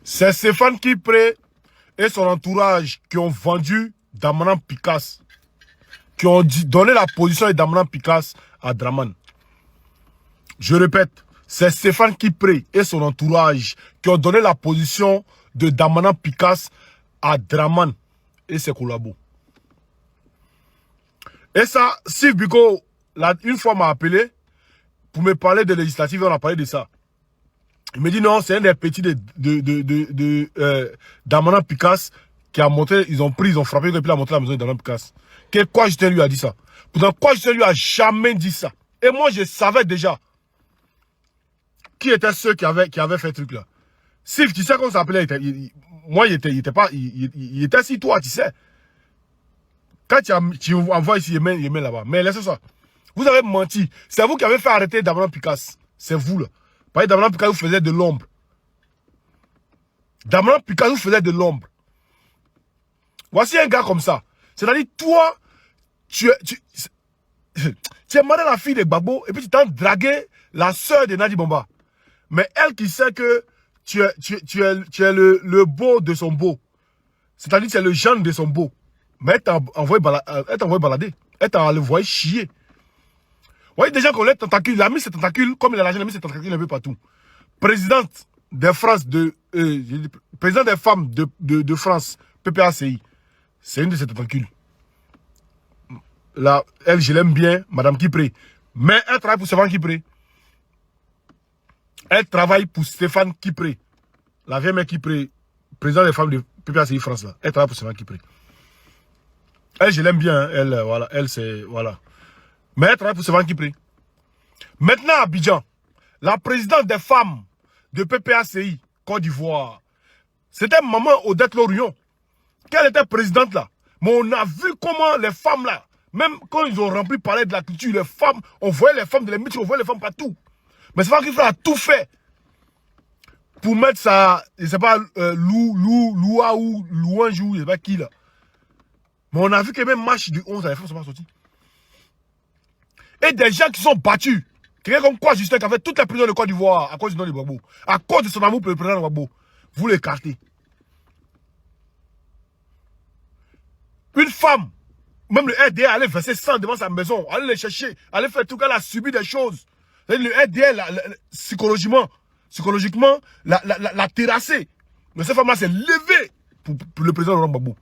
C'est Stéphane Kipré et son entourage qui ont vendu Damanan Picasse, qui ont donné la position de Damanan Picasse à Draman. Je répète, c'est Stéphane Kipré et son entourage qui ont donné la position de Damanan Picasse à Draman et ses collabos. Et ça, Steve Biko, une fois m'a appelé pour me parler de législative, on a parlé de ça. Il me dit non, c'est un des petits Damanan Picasse qui a monté, ils ont frappé, et puis il a monté la maison de Damanan Picasse. Quoi Justin lui a dit ça? Pourtant, quoi Justin lui a jamais dit ça? Et moi, je savais déjà qui étaient ceux qui avaient fait ce truc-là. Steve, tu sais comment ça s'appelait? Moi, il était assis, toi, tu sais. Quand tu envoies ici, il met là-bas. Mais laissez ça. Vous avez menti. C'est vous qui avez fait arrêter Damanan Picasse. C'est vous, là. Parce que Damanan Picasse vous faisait de l'ombre. Damanan Picasse vous faisait de l'ombre. Voici un gars comme ça. C'est-à-dire, toi, tu es marié à la fille de Gbagbo et puis tu t'as dragué la sœur de Nadi Bomba. Mais elle qui sait que tu es le beau de son beau. C'est-à-dire, tu es le jeune de son beau. Mais elle t'a envoyé balader. Elle t'a envoyé chier. Vous voyez déjà qu'on les tentacules, il a mis ses tentacules, comme il a l'argent, il a mis ses tentacules un peu partout. Présidente des France président des femmes de France, PPACI, c'est une de ses tentacules. Là, elle, je l'aime bien, Madame Kipré. Mais elle travaille pour Stéphane Kipré. Elle travaille pour Stéphane Kipré. La vieille mère Kipré, président des femmes de PPACI France, là. Elle travaille pour Stéphane Kipré. Elle, je l'aime bien, hein. Elle, voilà, elle, c'est, voilà. Mais elle travaille pour Stéphane Kipré. Maintenant, à Abidjan, la présidente des femmes de PPACI, Côte d'Ivoire, c'était maman Odette Lorion. Qu'elle était présidente là. Mais on a vu comment les femmes là, même quand ils ont rempli parler de la culture, les femmes, on voyait les femmes de l'émission, on voyait les femmes partout. Mais Stéphane Kipré a tout fait pour mettre ça, je ne sais pas, Louange, je ne sais pas qui là. Mais on a vu que même match du 11, les femmes ne sont pas sorties. Et des gens qui sont battus. Quelqu'un comme quoi Justin qui a fait toute la prison de Côte d'Ivoire à cause du nom de Gbagbo. À cause de son amour pour le président de Gbagbo. Vous l'écartez. Une femme, même le RDA allait verser 100 devant sa maison. Allait les chercher. Allait faire tout. Elle a subi des choses. Le RDA, psychologiquement, l'a terrassé. Mais cette femme-là s'est levée pour le président de Gbagbo.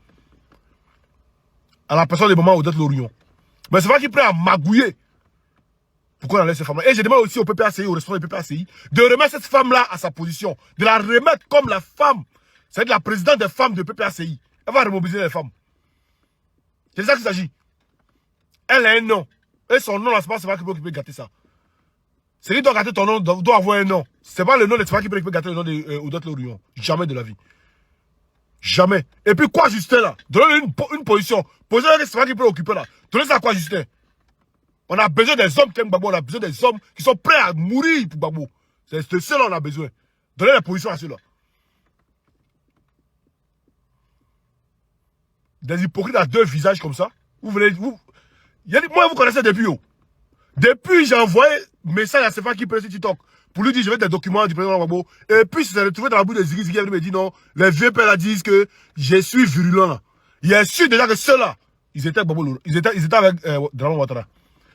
À la personne des moments Odette Lorion. Mais c'est pas qu'il prend à magouiller. Pourquoi on enlève cette femme-là? Et je demande aussi au PPACI, au responsable du PPACI, de remettre cette femme-là à sa position. De la remettre comme la femme. C'est la présidente des femmes de PPACI. Elle va remobiliser les femmes. C'est ça qu'il s'agit. Elle a un nom. Et son nom, là, c'est pas qui peut gâter ça. Celui qui doit gâter ton nom doit avoir un nom. C'est pas le nom de Stéphane qui peut gâter le nom d'Odette Lorion. Jamais de la vie. Jamais. Et puis quoi, Justin, là? Donnez une position. Position que Stéphane qui peut occuper, là. Donnez ça à quoi, Justin? On a besoin des hommes qui aiment Gbagbo. On a besoin des hommes qui sont prêts à mourir pour Gbagbo. C'est de ceux-là qu'on a besoin. Donnez la position à ceux-là. Des hypocrites à deux visages comme ça. Moi, vous connaissez depuis où? Depuis, j'ai envoyé un message à Stéphane qui prend sur TikTok pour lui dire je veux des documents du président Gbagbo. Et puis, il s'est retrouvé dans la bouche de Ziggy. Ziggy me dit non, les vieux pères là disent que je suis virulent là. Il est sûr déjà que ceux-là, ils étaient avec Draman Ouattara.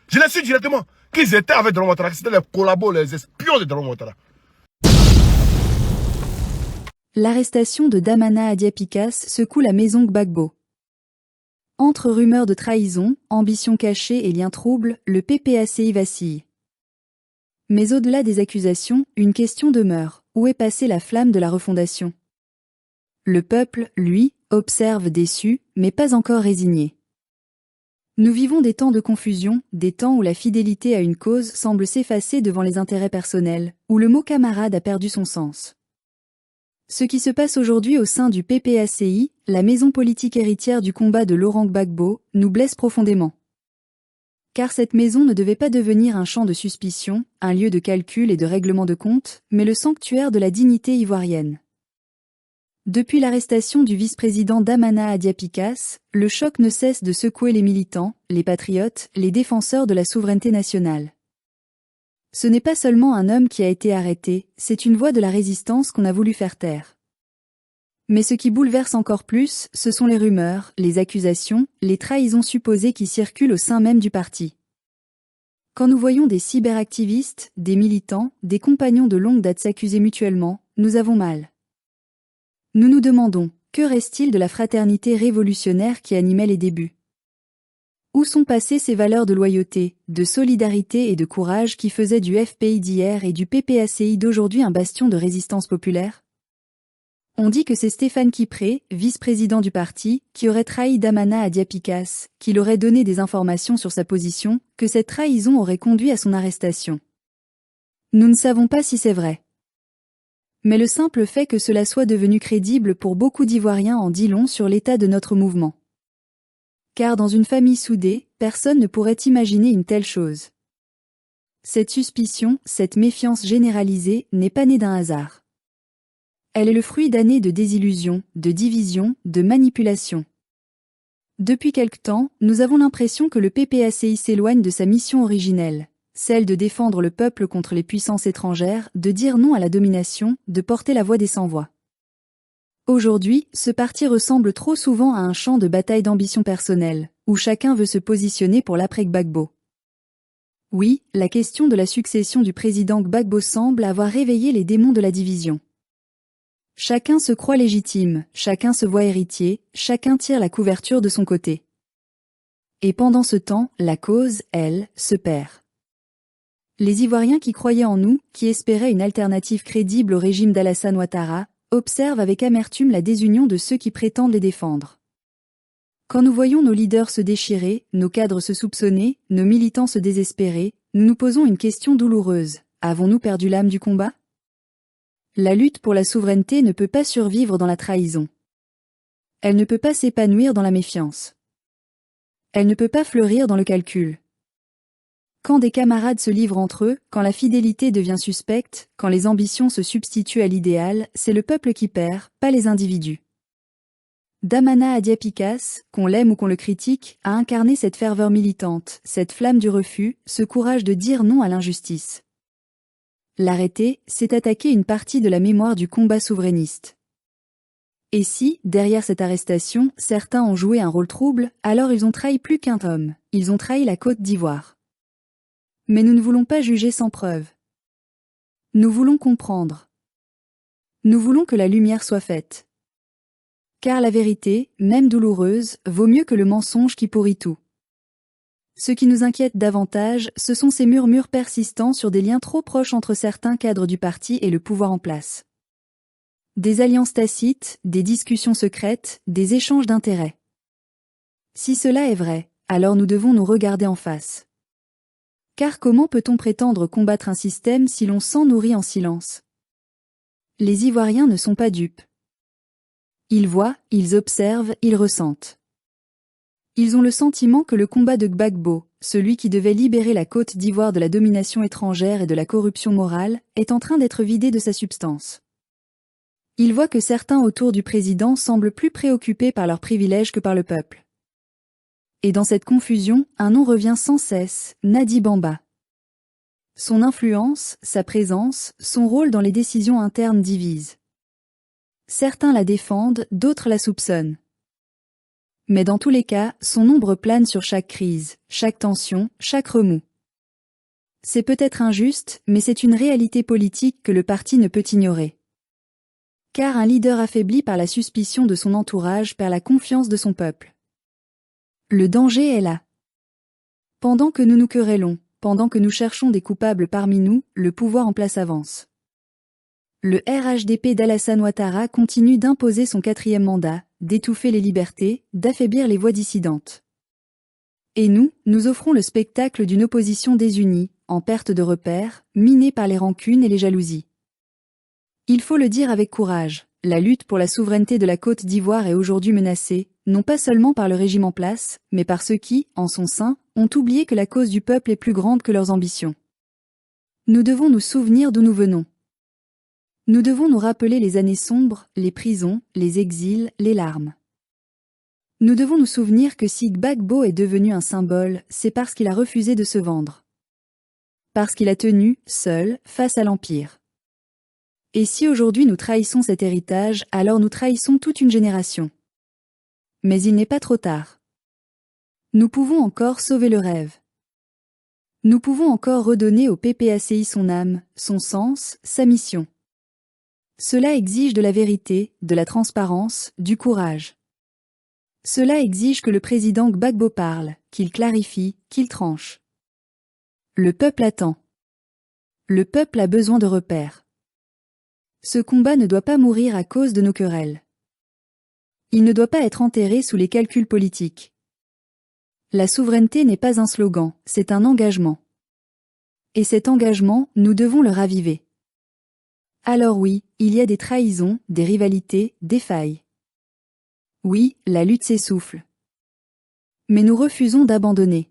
Je l'ai su directement qu'ils étaient avec Draman Ouattara, que c'était les collabos, les espions de Draman Ouattara. L'arrestation de Damana Adia Picasse secoue la maison Gbagbo. Entre rumeurs de trahison, ambitions cachées et liens troubles, le PPACI vacille. Mais au-delà des accusations, une question demeure. Où est passée la flamme de la refondation? Le peuple, lui, observe déçu, mais pas encore résigné. Nous vivons des temps de confusion, des temps où la fidélité à une cause semble s'effacer devant les intérêts personnels, où le mot camarade a perdu son sens. Ce qui se passe aujourd'hui au sein du PPACI, la maison politique héritière du combat de Laurent Gbagbo, nous blesse profondément. Car cette maison ne devait pas devenir un champ de suspicion, un lieu de calcul et de règlement de comptes, mais le sanctuaire de la dignité ivoirienne. Depuis l'arrestation du vice-président Damana Adia Picasse, le choc ne cesse de secouer les militants, les patriotes, les défenseurs de la souveraineté nationale. Ce n'est pas seulement un homme qui a été arrêté, c'est une voix de la résistance qu'on a voulu faire taire. Mais ce qui bouleverse encore plus, ce sont les rumeurs, les accusations, les trahisons supposées qui circulent au sein même du parti. Quand nous voyons des cyberactivistes, des militants, des compagnons de longue date s'accuser mutuellement, nous avons mal. Nous nous demandons, que reste-t-il de la fraternité révolutionnaire qui animait les débuts? Où sont passées ces valeurs de loyauté, de solidarité et de courage qui faisaient du FPI d'hier et du PPACI d'aujourd'hui un bastion de résistance populaire? On dit que c'est Stéphane Kipré, vice-président du parti, qui aurait trahi Damana à Diapikas, qu'il aurait donné des informations sur sa position, que cette trahison aurait conduit à son arrestation. Nous ne savons pas si c'est vrai. Mais le simple fait que cela soit devenu crédible pour beaucoup d'Ivoiriens en dit long sur l'état de notre mouvement. Car dans une famille soudée, personne ne pourrait imaginer une telle chose. Cette suspicion, cette méfiance généralisée, n'est pas née d'un hasard. Elle est le fruit d'années de désillusion, de division, de manipulation. Depuis quelque temps, nous avons l'impression que le PPACI s'éloigne de sa mission originelle, celle de défendre le peuple contre les puissances étrangères, de dire non à la domination, de porter la voix des sans-voix. Aujourd'hui, ce parti ressemble trop souvent à un champ de bataille d'ambition personnelle, où chacun veut se positionner pour l'après-Gbagbo. Oui, la question de la succession du président Gbagbo semble avoir réveillé les démons de la division. Chacun se croit légitime, chacun se voit héritier, chacun tire la couverture de son côté. Et pendant ce temps, la cause, elle, se perd. Les Ivoiriens qui croyaient en nous, qui espéraient une alternative crédible au régime d'Alassane Ouattara, observent avec amertume la désunion de ceux qui prétendent les défendre. Quand nous voyons nos leaders se déchirer, nos cadres se soupçonner, nos militants se désespérer, nous nous posons une question douloureuse. Avons-nous perdu l'âme du combat? La lutte pour la souveraineté ne peut pas survivre dans la trahison. Elle ne peut pas s'épanouir dans la méfiance. Elle ne peut pas fleurir dans le calcul. Quand des camarades se livrent entre eux, quand la fidélité devient suspecte, quand les ambitions se substituent à l'idéal, c'est le peuple qui perd, pas les individus. Damana à Diapikas, qu'on l'aime ou qu'on le critique, a incarné cette ferveur militante, cette flamme du refus, ce courage de dire non à l'injustice. L'arrêter, c'est attaquer une partie de la mémoire du combat souverainiste. Et si, derrière cette arrestation, certains ont joué un rôle trouble, alors ils ont trahi plus qu'un homme, ils ont trahi la Côte d'Ivoire. Mais nous ne voulons pas juger sans preuve. Nous voulons comprendre. Nous voulons que la lumière soit faite. Car la vérité, même douloureuse, vaut mieux que le mensonge qui pourrit tout. Ce qui nous inquiète davantage, ce sont ces murmures persistants sur des liens trop proches entre certains cadres du parti et le pouvoir en place. Des alliances tacites, des discussions secrètes, des échanges d'intérêts. Si cela est vrai, alors nous devons nous regarder en face. Car comment peut-on prétendre combattre un système si l'on s'en nourrit en silence? Les Ivoiriens ne sont pas dupes. Ils voient, ils observent, ils ressentent. Ils ont le sentiment que le combat de Gbagbo, celui qui devait libérer la Côte d'Ivoire de la domination étrangère et de la corruption morale, est en train d'être vidé de sa substance. Ils voient que certains autour du président semblent plus préoccupés par leurs privilèges que par le peuple. Et dans cette confusion, un nom revient sans cesse, Nadi Bamba. Son influence, sa présence, son rôle dans les décisions internes divisent. Certains la défendent, d'autres la soupçonnent. Mais dans tous les cas, son ombre plane sur chaque crise, chaque tension, chaque remous. C'est peut-être injuste, mais c'est une réalité politique que le parti ne peut ignorer. Car un leader affaibli par la suspicion de son entourage perd la confiance de son peuple. Le danger est là. Pendant que nous nous querellons, pendant que nous cherchons des coupables parmi nous, le pouvoir en place avance. Le RHDP d'Alassane Ouattara continue d'imposer son 4e mandat, d'étouffer les libertés, d'affaiblir les voix dissidentes. Et nous, nous offrons le spectacle d'une opposition désunie, en perte de repères, minée par les rancunes et les jalousies. Il faut le dire avec courage, la lutte pour la souveraineté de la Côte d'Ivoire est aujourd'hui menacée, non pas seulement par le régime en place, mais par ceux qui, en son sein, ont oublié que la cause du peuple est plus grande que leurs ambitions. Nous devons nous souvenir d'où nous venons. Nous devons nous rappeler les années sombres, les prisons, les exils, les larmes. Nous devons nous souvenir que si Gbagbo est devenu un symbole, c'est parce qu'il a refusé de se vendre. Parce qu'il a tenu, seul, face à l'Empire. Et si aujourd'hui nous trahissons cet héritage, alors nous trahissons toute une génération. Mais il n'est pas trop tard. Nous pouvons encore sauver le rêve. Nous pouvons encore redonner au PPACI son âme, son sens, sa mission. Cela exige de la vérité, de la transparence, du courage. Cela exige que le président Gbagbo parle, qu'il clarifie, qu'il tranche. Le peuple attend. Le peuple a besoin de repères. Ce combat ne doit pas mourir à cause de nos querelles. Il ne doit pas être enterré sous les calculs politiques. La souveraineté n'est pas un slogan, c'est un engagement. Et cet engagement, nous devons le raviver. Alors oui, il y a des trahisons, des rivalités, des failles. Oui, la lutte s'essouffle. Mais nous refusons d'abandonner.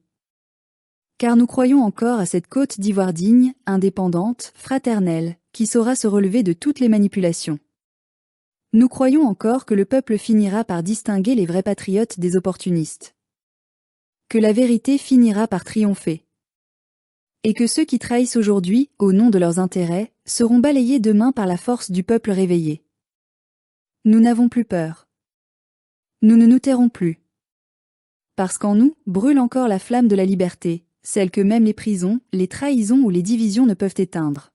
Car nous croyons encore à cette Côte d'Ivoire digne, indépendante, fraternelle, qui saura se relever de toutes les manipulations. Nous croyons encore que le peuple finira par distinguer les vrais patriotes des opportunistes. Que la vérité finira par triompher. Et que ceux qui trahissent aujourd'hui, au nom de leurs intérêts, seront balayés demain par la force du peuple réveillé. Nous n'avons plus peur. Nous ne nous tairons plus. Parce qu'en nous brûle encore la flamme de la liberté, celle que même les prisons, les trahisons ou les divisions ne peuvent éteindre.